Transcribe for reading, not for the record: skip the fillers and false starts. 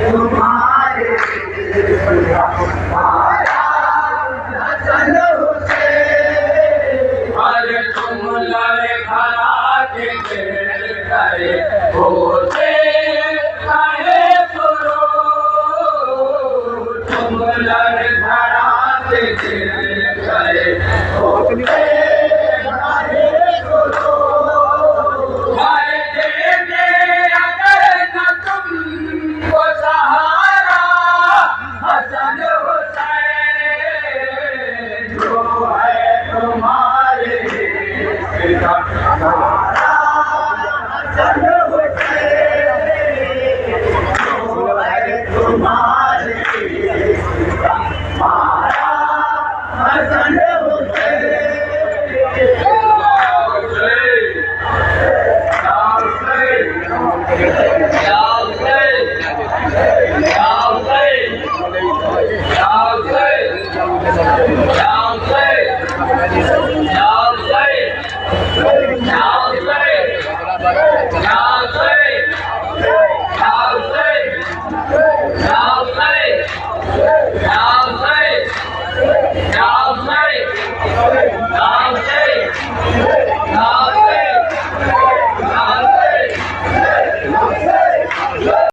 तुम्हारे हसन हुसैन। अरे तुम लड़खड़ा के करे होते काहे सुनो, तुम लड़खड़ा के करे होते काहे सुनो। अरे देंगे अगर न तुमको सहारा हसन हुसैन, जो है तुम्हारे पिता हमारा हसन हुसैन, जो है तुम्हारे पिता हमारा हसन हुसैन। Yeah.